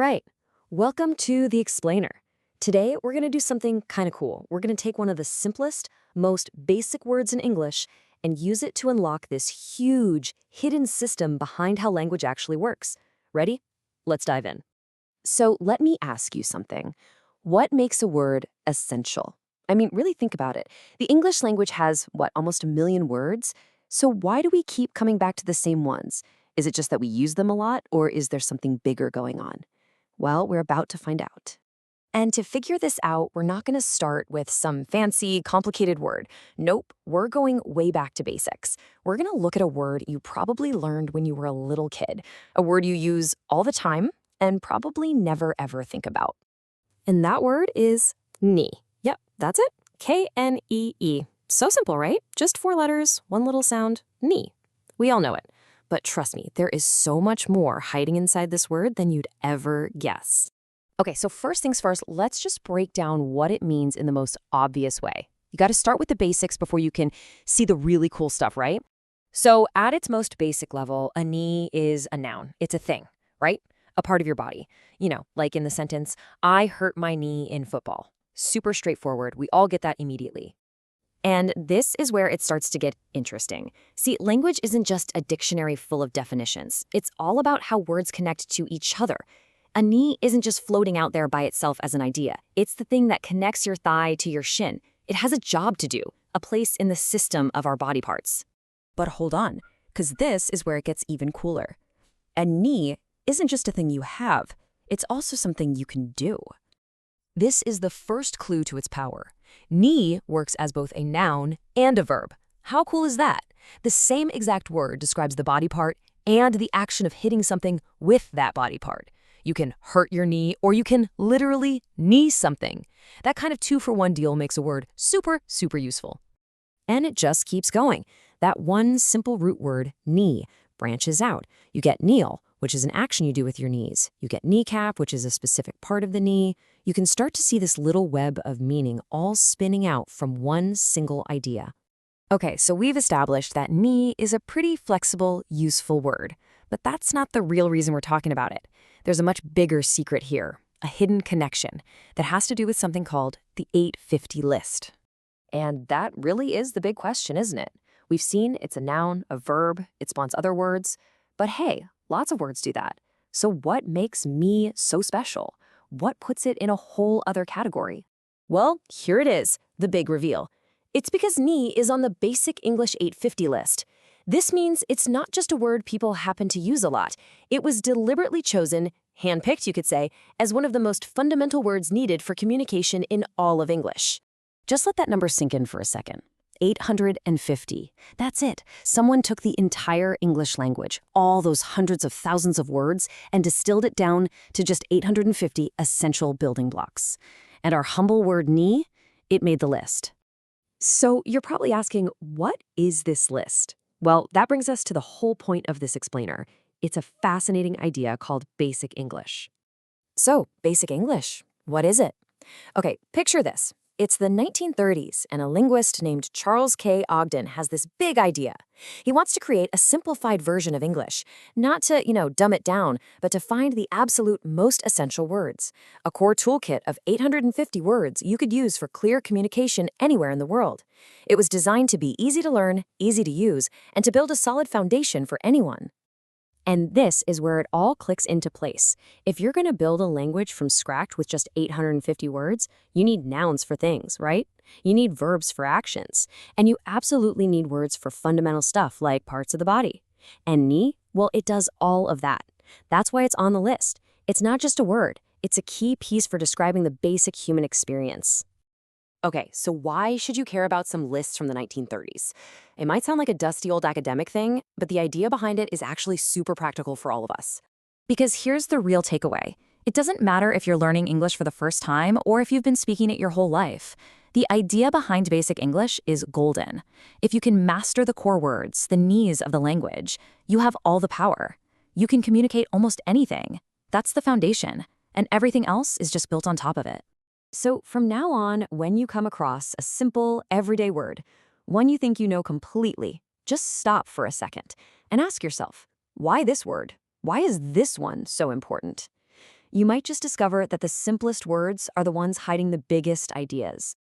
right, welcome to the explainer. Today, we're going to do something kind of cool. We're going to take one of the simplest, most basic words in English and use it to unlock this huge, hidden system behind how language actually works. Ready? Let's dive in. So let me ask you something. What makes a word essential? I mean, really think about it. The English language has, almost a million words? So why do we keep coming back to the same ones? Is it just that we use them a lot, or is there something bigger going on? Well, we're about to find out. And to figure this out, we're not going to start with some fancy, complicated word. Nope, we're going way back to basics. We're going to look at a word you probably learned when you were a little kid, a word you use all the time and probably never ever think about. And that word is knee. Yep, that's it. K-N-E-E. So simple, right? Just 4 letters, one little sound, knee. We all know it. But trust me, there is so much more hiding inside this word than you'd ever guess. Okay, so first things first, let's just break down what it means in the most obvious way. You got to start with the basics before you can see the really cool stuff, right? So at its most basic level, a knee is a noun. It's a thing, right? A part of your body. You know, like in the sentence, I hurt my knee in football. Super straightforward. We all get that immediately. And this is where it starts to get interesting. See, language isn't just a dictionary full of definitions. It's all about how words connect to each other. A knee isn't just floating out there by itself as an idea. It's the thing that connects your thigh to your shin. It has a job to do, a place in the system of our body parts. But hold on, because this is where it gets even cooler. A knee isn't just a thing you have. It's also something you can do. This is the first clue to its power. Knee works as both a noun and a verb. How cool is that? The same exact word describes the body part and the action of hitting something with that body part. You can hurt your knee, or you can literally knee something. That kind of 2-for-1 deal makes a word super, super useful. And it just keeps going. That one simple root word, knee, branches out. You get kneel, which is an action you do with your knees. You get kneecap, which is a specific part of the knee. You can start to see this little web of meaning all spinning out from one single idea. Okay, so we've established that knee is a pretty flexible, useful word. But that's not the real reason we're talking about it. There's a much bigger secret here, a hidden connection that has to do with something called the 850 list. And that really is the big question, isn't it? We've seen it's a noun, a verb, it spawns other words. But hey, lots of words do that. So what makes me so special? What puts it in a whole other category? Well, here it is, the big reveal. It's because knee is on the basic English 850 list. This means it's not just a word people happen to use a lot. It was deliberately chosen, handpicked you could say, as one of the most fundamental words needed for communication in all of English. Just let that number sink in for a second. 850. That's it. Someone took the entire English language, all those hundreds of thousands of words, and distilled it down to just 850 essential building blocks. And our humble word knee, it made the list. So you're probably asking, what is this list? Well, that brings us to the whole point of this explainer. It's a fascinating idea called basic English. So, basic English, what is it? Okay, picture this. It's the 1930s, and a linguist named Charles K. Ogden has this big idea. He wants to create a simplified version of English, not to, dumb it down, but to find the absolute most essential words. A core toolkit of 850 words you could use for clear communication anywhere in the world. It was designed to be easy to learn, easy to use, and to build a solid foundation for anyone. And this is where it all clicks into place. If you're going to build a language from scratch with just 850 words, you need nouns for things, right? You need verbs for actions. And you absolutely need words for fundamental stuff like parts of the body. And knee, well, it does all of that. That's why it's on the list. It's not just a word. It's a key piece for describing the basic human experience. Okay, so why should you care about some lists from the 1930s? It might sound like a dusty old academic thing, but the idea behind it is actually super practical for all of us. Because here's the real takeaway. It doesn't matter if you're learning English for the first time or if you've been speaking it your whole life. The idea behind basic English is golden. If you can master the core words, the knees of the language, you have all the power. You can communicate almost anything. That's the foundation, and everything else is just built on top of it. So from now on, when you come across a simple, everyday word, one you think you know completely, just stop for a second and ask yourself, why this word? Why is this one so important? you might just discover that the simplest words are the ones hiding the biggest ideas.